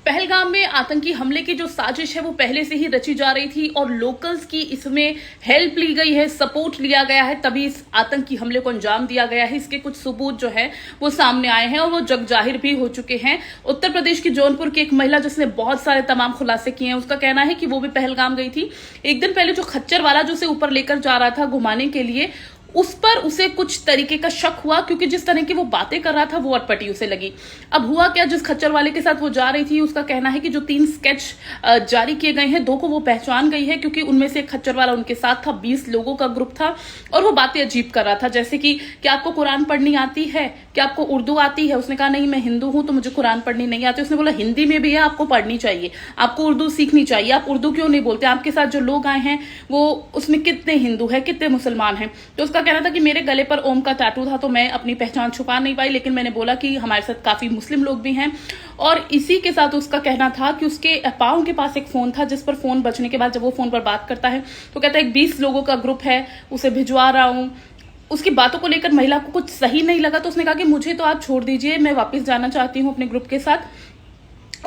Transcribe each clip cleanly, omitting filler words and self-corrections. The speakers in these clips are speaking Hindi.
पहलगाम में आतंकी हमले की जो साजिश है वो पहले से ही रची जा रही थी और लोकल्स की इसमें हेल्प ली गई है, सपोर्ट लिया गया है, तभी इस आतंकी हमले को अंजाम दिया गया है। इसके कुछ सबूत जो है वो सामने आए हैं और वो जग जाहिर भी हो चुके हैं। उत्तर प्रदेश की जौनपुर की एक महिला जिसने बहुत सारे तमाम खुलासे किए हैं, उसका कहना है कि वो भी पहलगाम गई थी। एक दिन पहले जो खच्चर वाला जो उसे ऊपर लेकर जा रहा था घुमाने के लिए, उस पर उसे कुछ तरीके का शक हुआ क्योंकि जिस तरह की वो बातें कर रहा था वो अटपटी उसे लगी। अब हुआ क्या, जिस खच्चर वाले के साथ वो जा रही थी उसका कहना है कि जो 3 स्केच जारी किए गए हैं, 2 को वो पहचान गई है क्योंकि उनमें से एक खच्चर वाला उनके साथ था। 20 लोगों का ग्रुप था और वो बातें अजीब कर रहा था, जैसे कि क्या आपको कुरान पढ़नी आती है, क्या आपको उर्दू आती है। उसने कहा नहीं, मैं हिंदू हूं तो मुझे कुरान पढ़नी नहीं आती। उसने बोला हिंदी में भी है, आपको पढ़नी चाहिए, आपको उर्दू सीखनी चाहिए, आप उर्दू क्यों नहीं बोलते, आपके साथ जो लोग आए हैं वो उसमें कितने हिंदू है, कितने मुसलमान हैं। तो उसका कहना था कि मेरे गले पर ओम का टैटू था तो मैं अपनी पहचान छुपा नहीं पाई, लेकिन मैंने बोला कि हमारे साथ काफी मुस्लिम लोग भी हैं। और इसी के साथ उसका कहना था कि उसके पाँव के पास एक फोन था जिस पर फोन बजने के बाद जब वो फोन पर बात करता है तो कहता है 20 लोगों का ग्रुप है, उसे भिजवा रहा हूं। उसकी बातों को लेकर महिला को कुछ सही नहीं लगा तो उसने कहा कि मुझे तो आप छोड़ दीजिए, मैं वापस जाना चाहती हूँ अपने ग्रुप के साथ।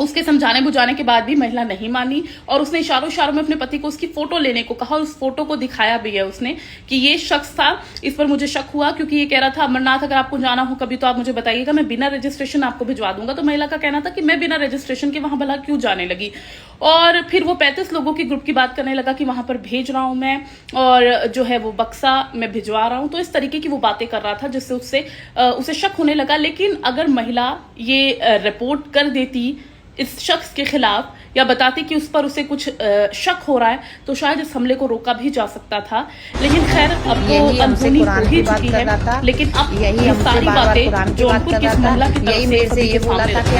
उसके समझाने बुझाने के बाद भी महिला नहीं मानी और उसने इशारों इशारों में अपने पति को उसकी फोटो लेने को कहा। उस फोटो को दिखाया भी है उसने कि ये शख्स था, इस पर मुझे शक हुआ क्योंकि ये कह रहा था अमरनाथ अगर आपको जाना हो कभी तो आप मुझे बताइएगा, मैं बिना रजिस्ट्रेशन आपको भिजवा दूंगा। तो महिला का कहना था कि मैं बिना रजिस्ट्रेशन के वहां भला क्यों जाने लगी। और फिर वो 35 लोगों की ग्रुप की बात करने लगा कि वहां पर भेज रहा हूं मैं और जो है वो बक्सा मैं भिजवा रहा हूं। तो इस तरीके की वो बातें कर रहा था जिससे उसे शक होने लगा। लेकिन अगर महिला ये रिपोर्ट कर देती इस शख्स के खिलाफ या बताती कि उस पर उसे कुछ शक हो रहा है तो शायद इस हमले को रोका भी जा सकता था। लेकिन खैर अब तो अनहोनी हो ही चुकी है। लेकिन अब ये सारी बातें जौनपुर की इस महिला की तरफ से ये बोला था कि